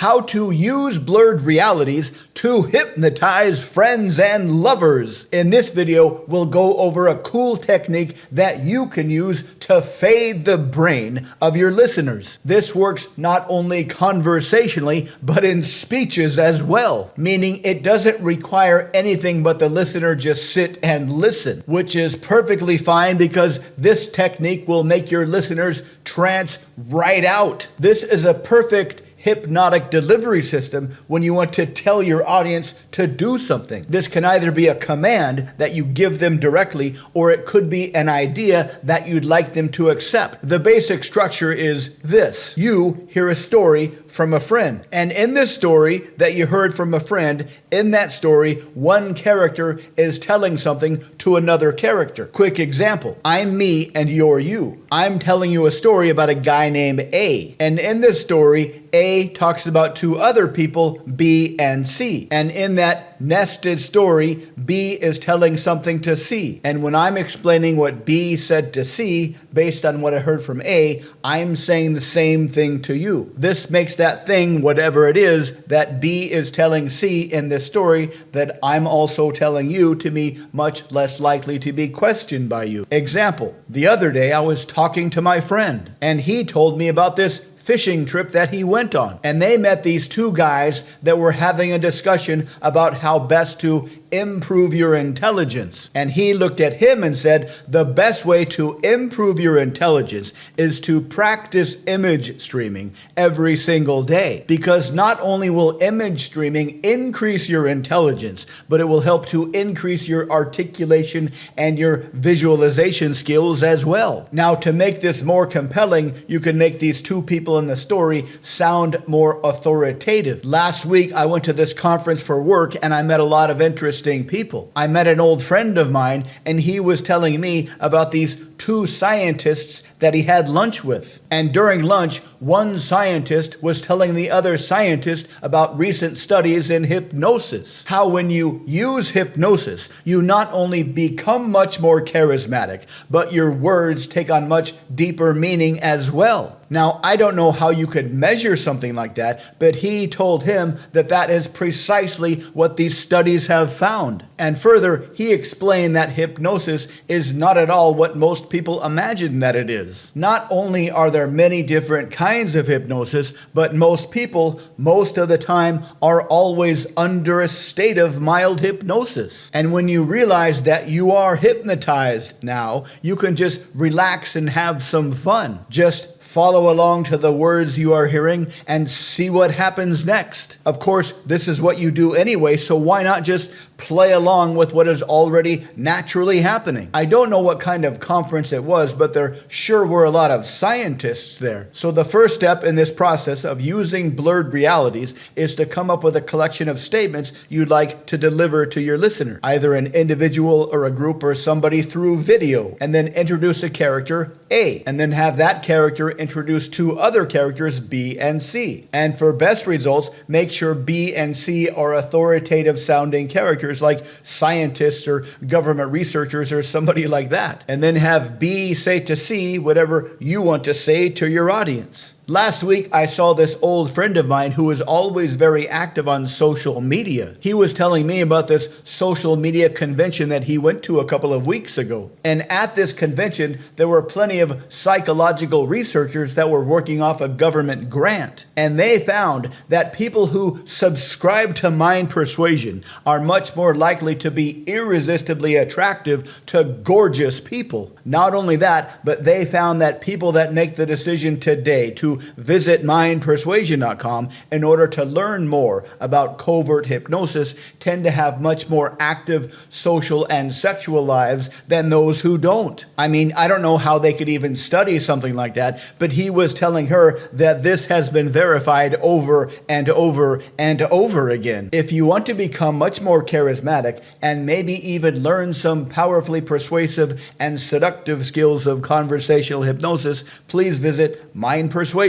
How to use blurred realities to hypnotize friends and lovers. In this video, we'll go over a cool technique that you can use to fade the brain of your listeners. This works not only conversationally, but in speeches as well, meaning it doesn't require anything but the listener just sit and listen, which is perfectly fine because this technique will make your listeners trance right out. This is a perfect hypnotic delivery system when you want to tell your audience to do something. This can either be a command that you give them directly, or it could be an idea that you'd like them to accept. The basic structure is this. You hear a story from a friend, and in this story that you heard from a friend, in that story, one character is telling something to another character. Quick example. I'm me and you're you. I'm telling you a story about a guy named A, and in this story, A talks about two other people, B and C. And in that nested story, B is telling something to C. And when I'm explaining what B said to C, based on what I heard from A, I'm saying the same thing to you. This makes that thing, whatever it is, that B is telling C in this story, that I'm also telling you, to be much less likely to be questioned by you. Example, the other day I was talking to my friend, and he told me about this fishing trip that he went on. And they met these two guys that were having a discussion about how best to improve your intelligence. And he looked at him and said, the best way to improve your intelligence is to practice image streaming every single day. Because not only will image streaming increase your intelligence, but it will help to increase your articulation and your visualization skills as well. Now, to make this more compelling, you can make these two people in the story sound more authoritative. Last week, I went to this conference for work and I met a lot of interesting people. I met an old friend of mine and he was telling me about these two scientists that he had lunch with. And during lunch, one scientist was telling the other scientist about recent studies in hypnosis. How when you use hypnosis, you not only become much more charismatic, but your words take on much deeper meaning as well. Now, I don't know how you could measure something like that, but he told him that that is precisely what these studies have found. And further, he explained that hypnosis is not at all what most people imagine that it is. Not only are there many different kinds of hypnosis, but most people, most of the time, are always under a state of mild hypnosis. And when you realize that you are hypnotized now, you can just relax and have some fun. Just follow along to the words you are hearing and see what happens next. Of course, this is what you do anyway, so why not just play along with what is already naturally happening? I don't know what kind of conference it was, but there sure were a lot of scientists there. So the first step in this process of using blurred realities is to come up with a collection of statements you'd like to deliver to your listener, either an individual or a group or somebody through video, and then introduce a character, A, and then have that character introduce two other characters, B and C. And for best results, make sure B and C are authoritative sounding characters like scientists or government researchers or somebody like that. And then have B say to C whatever you want to say to your audience. Last week, I saw this old friend of mine who is always very active on social media. He was telling me about this social media convention that he went to a couple of weeks ago. And at this convention, there were plenty of psychological researchers that were working off a government grant. And they found that people who subscribe to mind persuasion are much more likely to be irresistibly attractive to gorgeous people. Not only that, but they found that people that make the decision today to visit mindpersuasion.com in order to learn more about covert hypnosis tend to have much more active social and sexual lives than those who don't. I mean, I don't know how they could even study something like that, but he was telling her that this has been verified over and over and over again. If you want to become much more charismatic and maybe even learn some powerfully persuasive and seductive skills of conversational hypnosis, please visit mindpersuasion.com.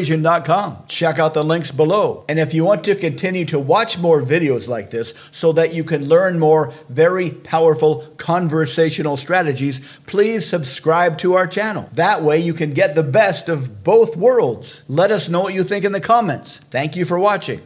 Check out the links below. And if you want to continue to watch more videos like this so that you can learn more very powerful conversational strategies, please subscribe to our channel. That way you can get the best of both worlds. Let us know what you think in the comments. Thank you for watching.